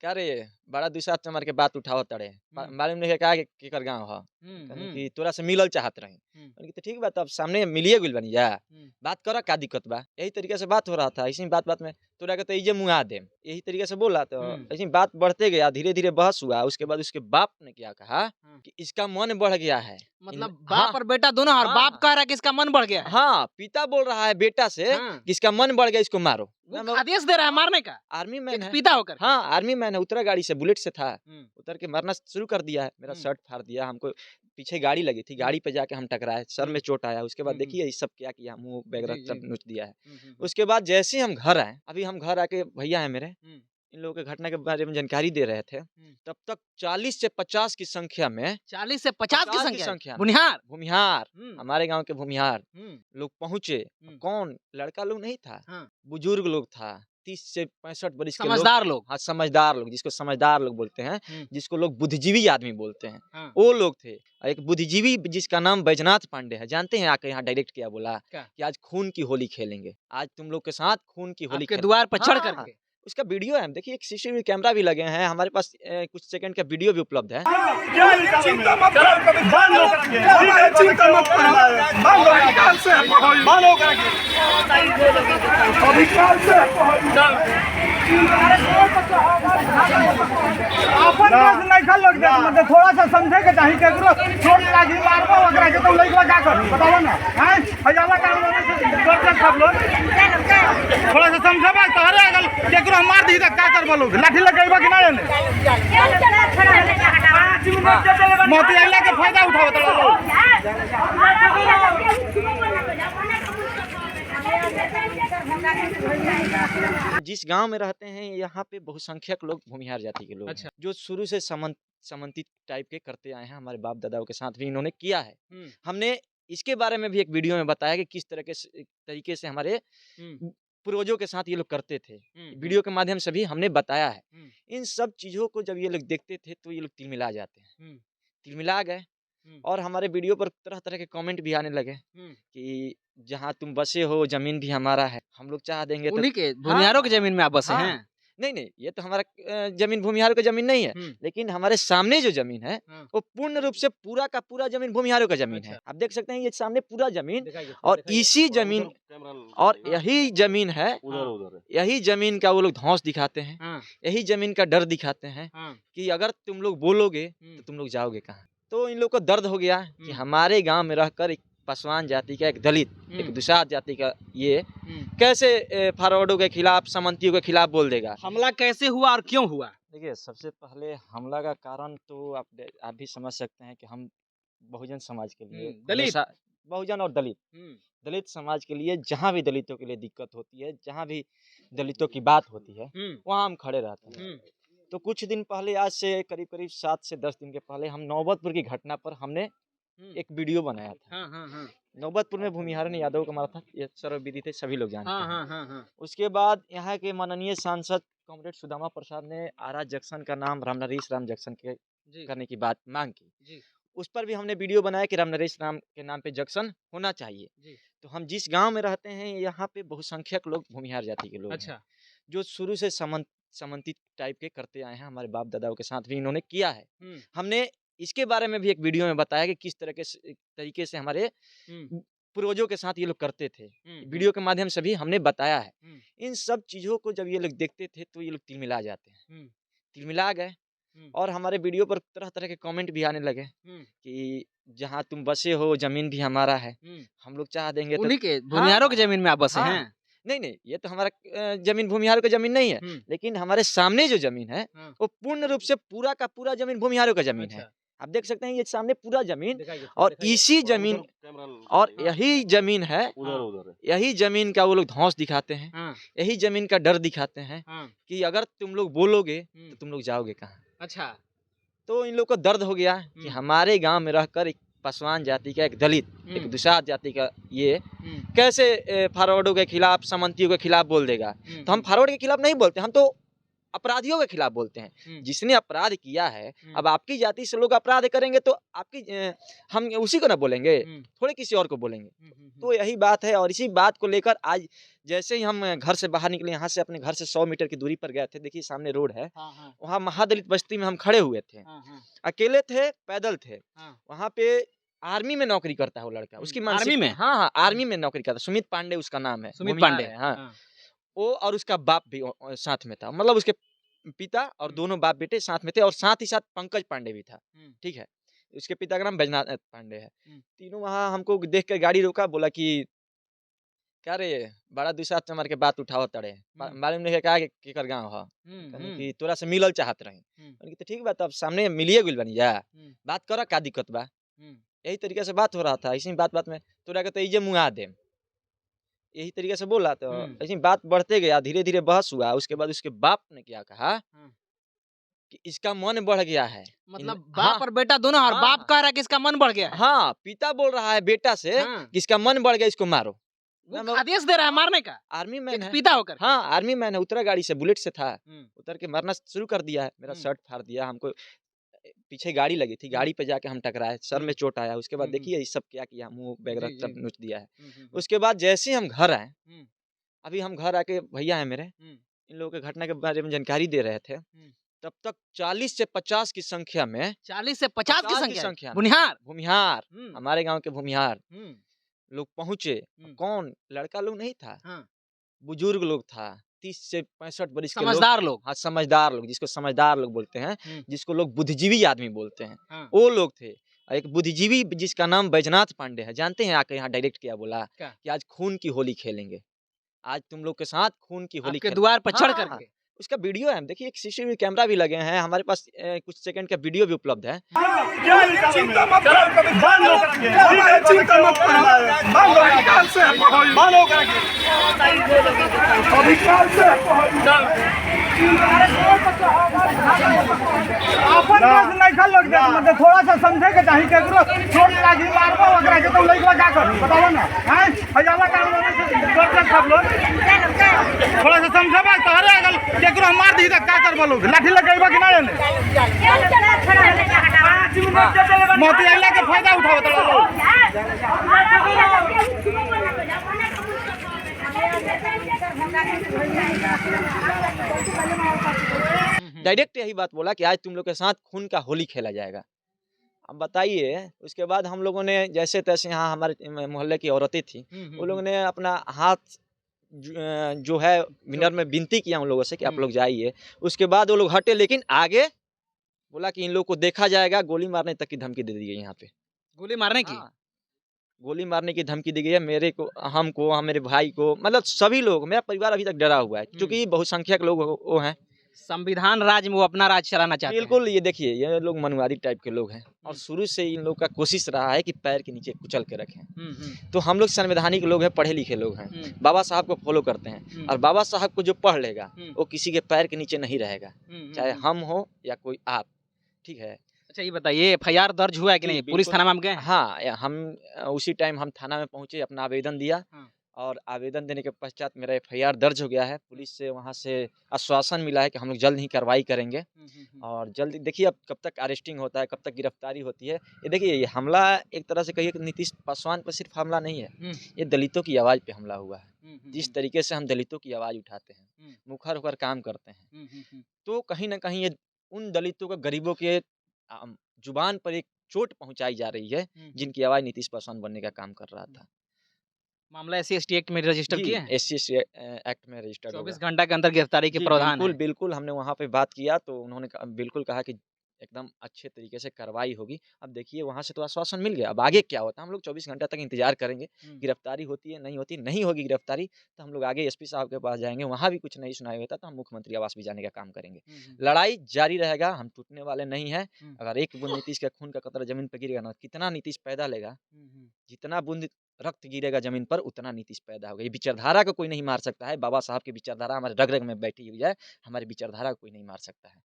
क्या रे बड़ा दुसात मार के बात उठाओ तड़े मालूम नहीं है का केकर गाँव ह कि तोरा से मिलल चाहत रही तो ठीक बात अब सामने मिलिए गुल बनी जा बात कर का दिक्कत बा। यही तरीके से बात हो रहा था। इसी बात बात में तोरा के तो इजे मुँगा देम यही तरीके से बोला। तो ऐसी बात बढ़ते गया, धीरे धीरे बहस हुआ। उसके बाद उसके बाप ने क्या कहा कि इसका मन बढ़ गया है। मतलब बाप और बेटा दोनों, और बाप कह रहा है कि इसका मन बढ़ गया है। हाँ, पिता बोल रहा है बेटा से कि इसका मन बढ़ गया, इसको मारो। वो आदेश दे रहा है मारने का, आर्मी मैन है पिता होकर। हाँ, आर्मी मैन है। उतरा गाड़ी से, बुलेट से था, उतर के मारना शुरू कर दिया है। मेरा शर्ट फाड़ दिया। हमको पीछे गाड़ी लगी थी, गाड़ी पे जाके हम टकराए, सर में चोट आया। उसके बाद देखिए ये सब क्या किया, मुंह वगैरह सब नोच दिया है। उसके बाद जैसे हम घर आए, अभी हम घर आके भैया है मेरे, इन लोगों के घटना के बारे में जानकारी दे रहे थे। तब तक 40 से 50 की संख्या में, 40 से 50 की संख्या भूमिहार हमारे गांव के भूमिहार लोग पहुंचे। कौन लड़का लोग नहीं था, बुजुर्ग लोग था, 30 से 65 वर्ष के समझदार लोग। हाँ, समझदार लोग, जिसको समझदार लोग बोलते हैं, जिसको लोग बुद्धिजीवी आदमी बोलते हैं, वो लोग थे। एक बुद्धिजीवी जिसका नाम बैजनाथ पांडे है, जानते हैं? आके यहाँ डायरेक्ट किया, बोला कि आज खून की होली खेलेंगे, आज तुम लोग के साथ खून की होली के द्वार पर चढ़ करके। उसका वीडियो है, देखिए एक सीसीटीवी कैमरा भी लगे हैं हमारे पास। कुछ सेकंड का वीडियो भी उपलब्ध है। थोड़ा सा समझे के चाहिए केकरो छोट लागी मारबो ओकरा के तो लइका का कर बताओ ना। हैं हजाला का सब लोग थोड़ा सा समझबा तो अरे अगर केकरो मार दी त का करबो लोग लाठी लगाइबा कि ना ने मोती आइला के फायदा उठाओ त लोग। जिस गांव में रहते हैं यहाँ पे बहुसंख्यक लोग भूमिहार जाति के लोग। अच्छा। जो शुरू से समन्वित टाइप के करते आए हैं, हमारे बाप दादाओं के साथ भी इन्होंने किया है। हमने इसके बारे में भी एक वीडियो में बताया कि किस तरह के तरीके से हमारे पूर्वजों के साथ ये लोग करते थे। वीडियो के माध्यम से भी हमने बताया है। इन सब चीजों को जब ये लोग देखते थे तो ये लोग तिलमिला जाते हैं, तिलमिला गए। और हमारे वीडियो पर तरह तरह के कमेंट भी आने लगे कि जहाँ तुम बसे हो जमीन भी हमारा है, हम लोग चाह देंगे। उन्हीं के भूमिहारों की जमीन में आप बसे हैं? नहीं, ये तो हमारा जमीन भूमिहारों की जमीन नहीं है, लेकिन हमारे सामने जो जमीन है वो पूर्ण रूप से पूरा का पूरा जमीन भूमिहारों का जमीन है। आप देख सकते हैं ये सामने पूरा जमीन, और इसी जमीन और यही जमीन है, यही जमीन का वो लोग धौंस दिखाते हैं, यही जमीन का डर दिखाते हैं कि अगर तुम लोग बोलोगे तो तुम लोग जाओगे कहाँ। तो इन लोग को दर्द हो गया कि हमारे गांव में रहकर एक पासवान जाति का, एक दलित, एक दुसात जाति का ये कैसे फॉरवर्डों के खिलाफ, समन्तियों के खिलाफ बोल देगा। हमला कैसे हुआ और क्यों हुआ? देखिए, सबसे पहले हमला का कारण तो आप भी समझ सकते हैं कि हम बहुजन समाज के लिए, दलित, बहुजन और दलित समाज के लिए, जहाँ भी दलितों के लिए दिक्कत होती है, जहाँ भी दलितों की बात होती है, वहाँ हम खड़े रहते हैं। तो कुछ दिन पहले, आज से करीब 7 से 10 दिन के पहले, हम नौबतपुर की घटना पर हमने एक वीडियो बनाया था। नौबतपुर में भूमिहारन यादव को मारा था, ये सर्वविदित है, सभी लोग जानते हैं। उसके बाद यहाँ के माननीय सांसद कॉमरेड सुदामा प्रसाद ने आरा जंक्शन का नाम रामनरेश राम जंक्शन के करने की बात मांग की। उस पर भी हमने वीडियो बनाया कि रामनरेश राम के नाम पे जंक्शन होना चाहिए। तो हम जिस गाँव में रहते हैं यहाँ पे बहुसंख्यक लोग भूमिहार जाति के लोग। अच्छा। जो शुरू से समन्वित टाइप के करते आए हैं, हमारे बाप दादाओं के साथ भी इन्होंने किया है। हमने इसके बारे में भी एक वीडियो में बताया कि किस तरह के तरीके से हमारे पूर्वजों के साथ ये लोग करते थे। वीडियो के माध्यम से भी हमने बताया है। इन सब चीजों को जब ये लोग देखते थे तो ये लोग तिलमिला जाते हैं, तिलमिला गए। और हमारे वीडियो पर तरह तरह के कमेंट भी आने लगे कि जहाँ तुम बसे हो जमीन भी हमारा है, हम लोग चाह देंगे। उन्हीं के भूमिहारों की जमीन में आप बसे हैं? नहीं, ये तो हमारा जमीन भूमिहारों की जमीन नहीं है, लेकिन हमारे सामने जो जमीन है वो पूर्ण रूप से पूरा का पूरा जमीन भूमिहारों का जमीन है। आप देख सकते हैं ये सामने पूरा जमीन, और इसी जमीन और यही जमीन है, यही जमीन का वो लोग धौंस दिखाते हैं, यही जमीन का डर दिखाते हैं कि अगर तुम लोग बोलोगे तो तुम लोग जाओगे कहाँ। अच्छा। तो इन लोग को दर्द हो गया कि हमारे गांव में रहकर एक पासवान जाति का, एक दलित, एक दुसात जाति का ये कैसे फॉरवर्डों के खिलाफ, समन्तियों के खिलाफ बोल देगा। तो हम फॉरवर्ड के खिलाफ नहीं बोलते, हम तो अपराधियों के खिलाफ बोलते हैं। जिसने अपराध किया है, अब आपकी जाति से लोग अपराध करेंगे तो आपकी हम उसी को ना बोलेंगे, थोड़े किसी और को बोलेंगे। तो यही बात है और इसी बात को लेकर आज जैसे ही हम घर से बाहर निकले, यहाँ से अपने घर से 100 मीटर की दूरी पर गए थे, देखिए सामने रोड है, वहाँ महादलित बस्ती में हम खड़े हुए थे, अकेले थे, पैदल थे। वहाँ पे आर्मी में नौकरी करता है वो लड़का, उसकी आर्मी में? हाँ, आर्मी में नौकरी करता है। सुमित पांडे उसका नाम है, सुमित पांडे, हाँ। वो और उसका बाप भी साथ में था, मतलब उसके पिता और दोनों बाप बेटे साथ में थे, और साथ ही साथ पंकज पांडे भी था, ठीक है। उसके पिता का नाम बैजनाथ पांडे है। तीनों वहाँ हमको देख कर गाड़ी रोका, बोला कि क्या रे बड़ा दुसाथ चमर के बात उठाओ तड़े, मालूम नहीं है क्या केकर गाँव है, कि तोरा से मिलल चाहत रही। तो ठीक बात, अब सामने मिलिए गुल बनी जा, बात करा का दिक्कत बा। यही तरीके से बात हो रहा था। इसी बात में तोरा के तो इजे मुँगा दे, यही तरीके से बोला। तो ऐसी बात बढ़ते गया, धीरे धीरे बहस हुआ। उसके बाद उसके बाप ने क्या कहा कि इसका मन बढ़ गया है, मतलब बाप और बेटा दोनों, और बाप कह रहा है कि इसका मन बढ़ गया है। हाँ, पिता बोल रहा है बेटा से कि इसका मन बढ़ गया, इसको मारो। वो आदेश दे रहा है मारने का, आर्मी मैन है, पिता होकर। हाँ, आर्मी मैन है। उतरा गाड़ी से, बुलेट से था, उतर के मारना शुरू कर दिया है। मेरा शर्ट फाड़ दिया, हमको पीछे गाड़ी लगी थी, गाड़ी पे जाके हम टकराए, सर में चोट आया। उसके बाद देखिए ये सब क्या किया, मुंह वगैरह सब नोच दिया है। उसके बाद जैसे ही हम घर आए, अभी हम घर आके भैया है मेरे, इन लोगों के घटना के बारे में जानकारी दे रहे थे, तब तक 40 से 50 की संख्या में, 40 से 50 की संख्या भूमिहार, हमारे गांव के भूमिहार लोग पहुंचे। कौन लड़का लोग नहीं था, बुजुर्ग लोग था, 30 से 65 वर्ष के समझदार लोग। हाँ, समझदार लोग, जिसको समझदार लोग बोलते हैं, जिसको लोग बुद्धिजीवी आदमी बोलते हैं, वो लोग थे। एक बुद्धिजीवी जिसका नाम बैजनाथ पांडे है, जानते हैं आके यहाँ डायरेक्ट क्या बोला कि आज खून की होली खेलेंगे, आज तुम लोग के साथ खून की होली के द्वार पर चढ़ करके। उसका वीडियो है, देखिए एक सीसीटीवी कैमरा भी लगे हैं हमारे पास, कुछ सेकंड का वीडियो भी उपलब्ध है। थोड़ा सा समझे के चाहिए, केकरो चोट लागी मारबो ओकरा के तो लइकवा का कर बताओ ना, हैं हजाला काम करते सब लोग। थोड़ा सा समझबा तो अरे अगर केकरो मार दी त का करबो लोग, लाठी लगाइबा कि ना एने मोती आइला के फायदा उठाओ त लोग। डायरेक्ट यही बात बोला कि आज तुम लोग के साथ खून का होली खेला जाएगा। अब बताइए, उसके बाद हम लोगों ने जैसे तैसे, यहाँ हमारे मोहल्ले की औरतें थी, वो लोगों ने अपना हाथ जो है विनर में विनती किया उन लोगों से कि आप लोग जाइए। उसके बाद वो लोग हटे, लेकिन आगे बोला कि इन लोग को देखा जाएगा, गोली मारने तक की धमकी दे दी गई। यहाँ पे गोली मारने की, गोली मारने की धमकी दी गई है मेरे को, हमको, मेरे भाई को, मतलब सभी लोग। मेरा परिवार अभी तक डरा हुआ है, क्योंकि बहुसंख्यक लोग वो हैं। संविधान राज में वो अपना राज चलाना चाहते हैं। बिल्कुल, ये देखिए ये लोग मनुवादी टाइप के लोग हैं, और शुरू से इन लोग का कोशिश रहा है कि पैर के नीचे कुचल के रखें। तो हम लोग संवैधानिक लोग हैं, पढ़े लिखे लोग हैं, बाबा साहब को फॉलो करते हैं, और बाबा साहब को जो पढ़ लेगा वो किसी के पैर के नीचे नहीं रहेगा, चाहे हम हो या कोई आप, ठीक है। अच्छा ये बताइए, FIR दर्ज हुआ है कि नहीं? पुलिस थाना में हम गए? हाँ, हम उसी टाइम हम थाना में पहुंचे, अपना आवेदन दिया, और आवेदन देने के पश्चात मेरा FIR दर्ज हो गया है। पुलिस से वहाँ से आश्वासन मिला है कि हम लोग जल्द ही कार्रवाई करेंगे, और जल्द देखिए अब कब तक अरेस्टिंग होता है, कब तक गिरफ्तारी होती है। ये देखिए, ये हमला एक तरह से कहिए कि नीतीश पासवान पर सिर्फ हमला नहीं है, ये दलितों की आवाज़ पे हमला हुआ है। जिस तरीके से हम दलितों की आवाज़ उठाते हैं, मुखर होकर काम करते हैं, तो कहीं ना कहीं ये उन दलितों को, गरीबों के जुबान पर एक चोट पहुंचाई जा रही है, जिनकी आवाज़ नीतीश पासवान बनने का काम कर रहा था। मामला SC/ST एक्ट में रजिस्टर किया है? SC/ST एक्ट में रजिस्टर्ड 24 घंटा के अंदर गिरफ्तारी के प्रावधान है। बिल्कुल हमने वहाँ पे बात किया, तो उन्होंने बिल्कुल कहा कि एकदम अच्छे तरीके से कार्रवाई होगी। अब देखिए वहाँ से तो आश्वासन मिल गया, अब आगे क्या होता है हम लोग 24 घंटा तक इंतजार करेंगे। गिरफ्तारी होती है, नहीं होगी गिरफ्तारी तो हम लोग आगे SP साहब के पास जाएंगे, वहाँ भी कुछ नहीं सुनाई होता तो हम मुख्यमंत्री आवास भी जाने का काम करेंगे। लड़ाई जारी रहेगा, हम टूटने वाले नहीं है। अगर एक बूंद नीतीश का खून का कतरा जमीन पर गिरेगा ना, कितना नीतीश पैदा लेगा, जितना बूंद रक्त गिरेगा जमीन पर उतना नीतीश पैदा होगा। ये विचारधारा को कोई नहीं मार सकता है। बाबा साहब की विचारधारा हमारे रग रग में बैठी हुई है, हमारी विचारधारा को कोई नहीं मार सकता है।